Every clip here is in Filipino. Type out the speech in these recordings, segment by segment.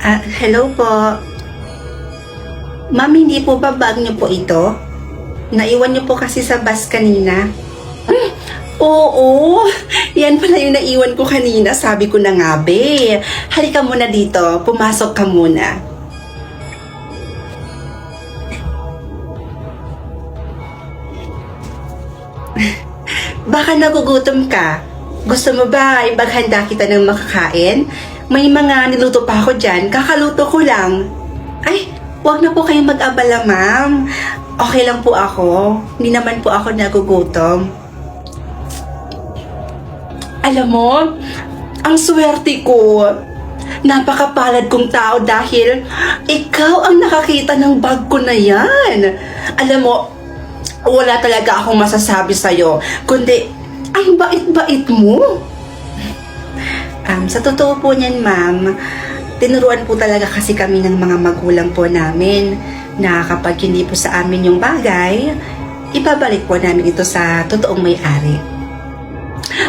Hello po. Ma'am, hindi po ba bag niyo po ito? Naiwan niyo po kasi sa bus kanina. Oo, yan pala yung naiwan ko kanina. Sabi ko na nga, be. Halika muna dito. Pumasok ka muna. Baka nagugutom ka. Gusto mo ba ibaghanda kita ng makakain? May mga niluto pa ako dyan. Kakaluto ko lang. Ay, wag na po kayong mag-abala, ma'am. Okay lang po ako. Hindi naman po ako nagugutom. Alam mo, ang swerte ko. Napakapalad kong tao dahil ikaw ang nakakita ng bag ko na yan. Alam mo, wala talaga akong masasabi sa'yo, kundi, ay, bait-bait mo. Sa totoo po niyan, ma'am, tinuruan po talaga kasi kami ng mga magulang po namin na kapag hindi po sa amin yung bagay, ibabalik po namin ito sa totoong may-ari.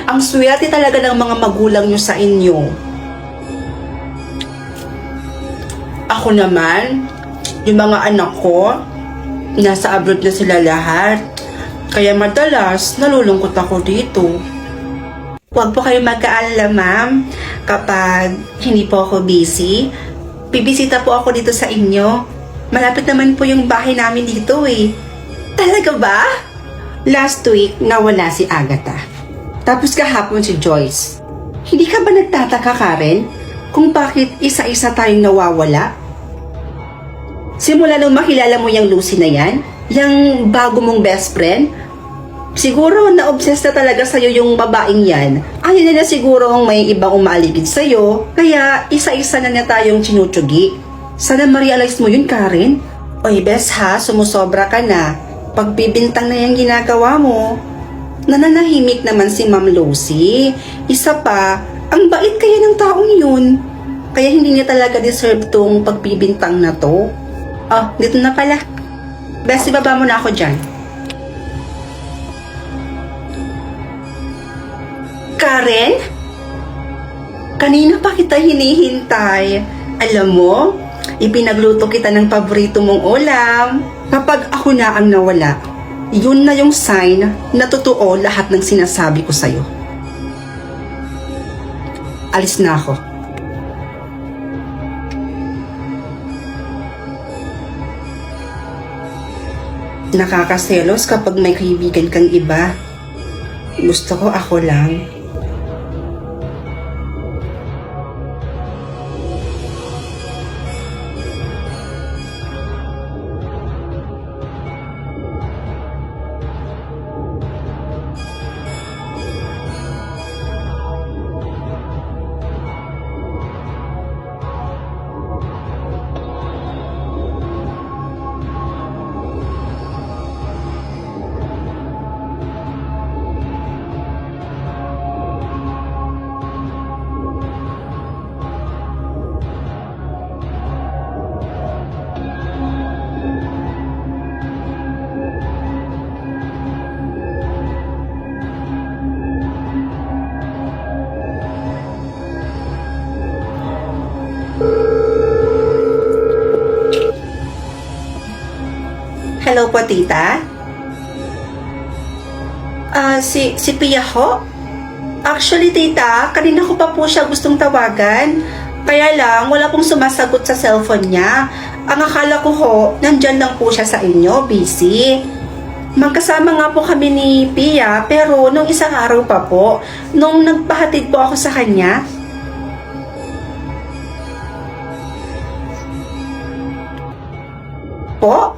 Ang swerte talaga ng mga magulang nyo sa inyo. Ako naman, yung mga anak ko, nasa abroad na sila lahat. Kaya madalas, nalulungkot ako dito. Huwag po kayong mag-aalala, ma'am. Kapag hindi po ako busy, bibisita po ako dito sa inyo. Malapit naman po yung bahay namin dito eh. Talaga ba? Last week, nawala si Agatha. Tapos kahapon si Joyce. Hindi ka ba nagtataka, Karen, kung bakit isa-isa tayong nawawala? Simula nung makilala mo yung Lucy na yan, yung bago mong best friend, siguro na-obsess na talaga sa'yo yung babaeng yan. Ayaw na siguro may ibang umaaligid sa'yo, kaya isa-isa na tayong tinutsugi. Sana ma-realize mo yun, Karen. Oy, bes ha, sumusobra ka na. Pagbibintang na yung ginagawa mo. Nananahimik naman si Ma'am Lucy. Isa pa, ang bait kaya ng taong yun. Kaya hindi niya talaga deserve tong pagbibintang na to. Oh, dito na pala. Bes, ibaba mo na ako dyan. Karen? Kanina pa kita hinihintay. Alam mo, ipinagluto kita ng paborito mong ulam. Kapag ako na ang nawala, yun na yung sign na totoo lahat ng sinasabi ko sa'yo. Alis na ako. Nakakaselos kapag may kaibigan kang iba. Gusto ko ako lang. Hello po, tita? Si Pia ho? Actually, tita, kanina ko pa po siya gustong tawagan. Kaya lang, wala pong sumasagot sa cellphone niya. Ang akala ko ho, nandyan lang po siya sa inyo, busy. Magkasama nga po kami ni Pia, pero nung isang araw pa po, nung nagpahatid po ako sa kanya. Po?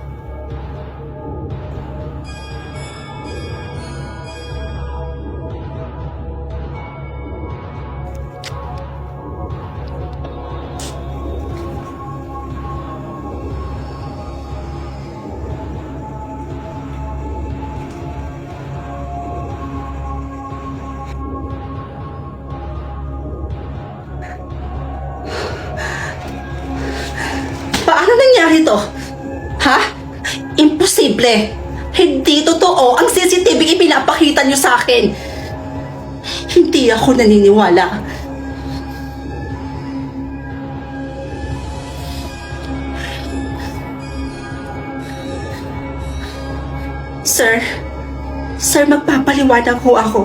Paano nangyari to? Ha? Imposible. Hindi totoo ang CCTV ipinapakita niyo sa akin. Hindi ako naniniwala. Sir, sir, magpapaliwanag ho ako.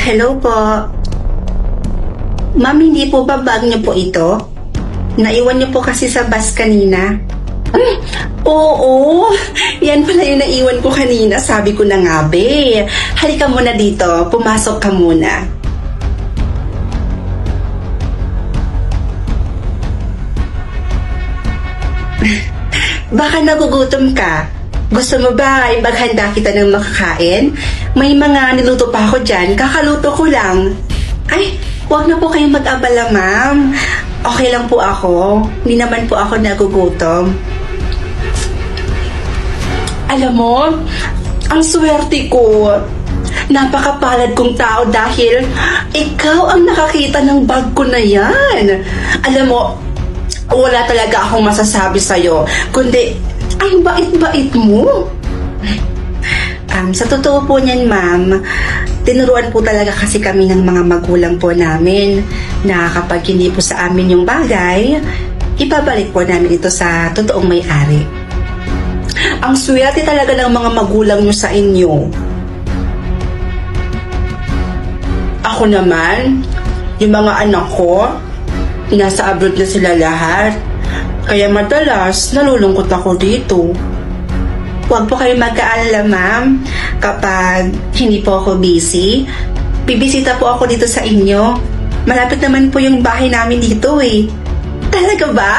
Hello po. Ma'am, hindi po ba bag niyo po ito? Naiwan niyo po kasi sa bus kanina. Oo, yan pala yung naiwan ko kanina. Sabi ko na nga, be. Halika muna dito, pumasok ka muna. Baka nagugutom ka. Gusto mo ba ibaghanda kita ng makakain? May mga niluto pa ako dyan, kakaluto ko lang. Ay, huwag na po kayong mag-abala, ma'am. Okay lang po ako. Hindi naman po ako nagugutom. Alam mo, ang swerte ko. Napakapalad kong tao dahil ikaw ang nakakita ng bag ko na yan. Alam mo, wala talaga akong masasabi sa'yo, kundi ang bait-bait mo. Sa totoo po niyan, ma'am, tinuruan po talaga kasi kami ng mga magulang po namin na kapag hindi po sa amin yung bagay, ibabalik po namin ito sa totoong may-ari. Ang swerte talaga ng mga magulang nyo sa inyo. Ako naman, yung mga anak ko, nasa abroad na sila lahat. Kaya madalas, nalulungkot ako dito. Huwag po kayo mag-aalala, ma'am. Kapag hindi po ako busy, bibisita po ako dito sa inyo. Malapit naman po yung bahay namin dito eh. Talaga ba?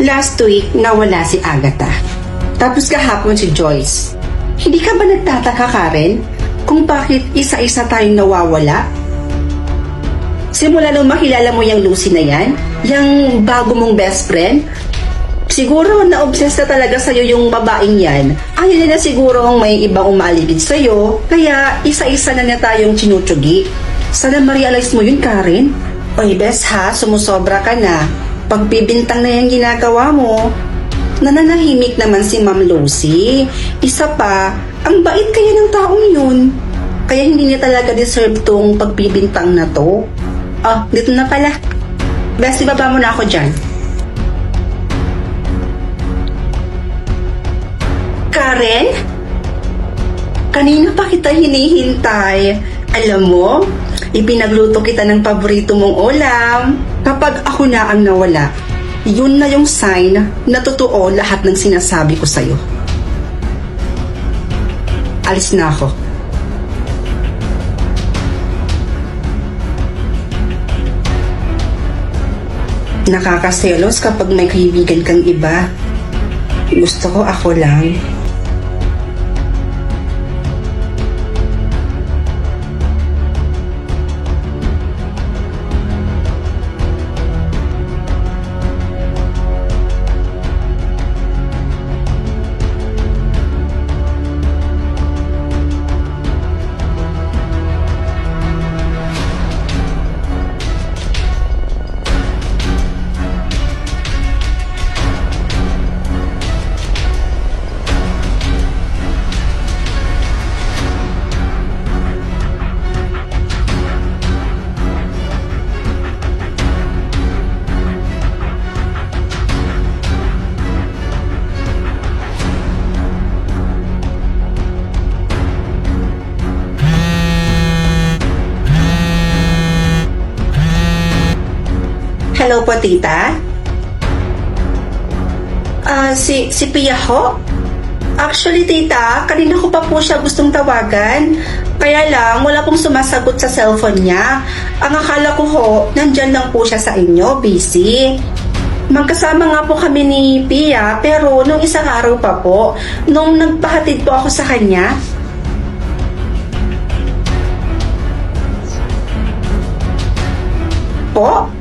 Last week, nawala si Agatha. Tapos kahapon si Joyce. Hindi ka ba nagtataka, Karen, kung bakit isa-isa tayong nawawala? Simula nung makilala mo yung Lucy na yan, yung bago mong best friend, siguro na-obsess ka talaga sa'yo yung babaeng yan. Ayaw niya na siguro ang may ibang umalibid sa'yo, kaya isa-isa na niya tayong tinutsugi. Sana ma-realize mo yun, Karen. Oy, bes ha, sumusobra ka na. Pagbibintang na yung ginagawa mo. Nananahimik naman si Ma'am Lucy. Isa pa, ang bait kaya ng taong yun. Kaya hindi niya talaga deserve tong pagbibintang na to. Oh, dito na pala. Bes, ibaba mo na ako dyan. Karen? Kanina pa kita hinihintay. Alam mo, ipinagluto kita ng paborito mong ulam. Kapag ako na ang nawala, yun na yung sign na totoo lahat ng sinasabi ko sa'yo. Alis na ako. Nakakaselos kapag may kaibigan kang iba. Gusto ko ako lang. Hello po, tita? Si Pia ho? Actually, tita, kanina ko pa po siya gustong tawagan. Kaya lang, wala pong sumasagot sa cellphone niya. Ang akala ko ho, nandyan lang po siya sa inyo, busy. Magkasama nga po kami ni Pia, pero nung isang araw pa po, nung nagpahatid po ako sa kanya. Po?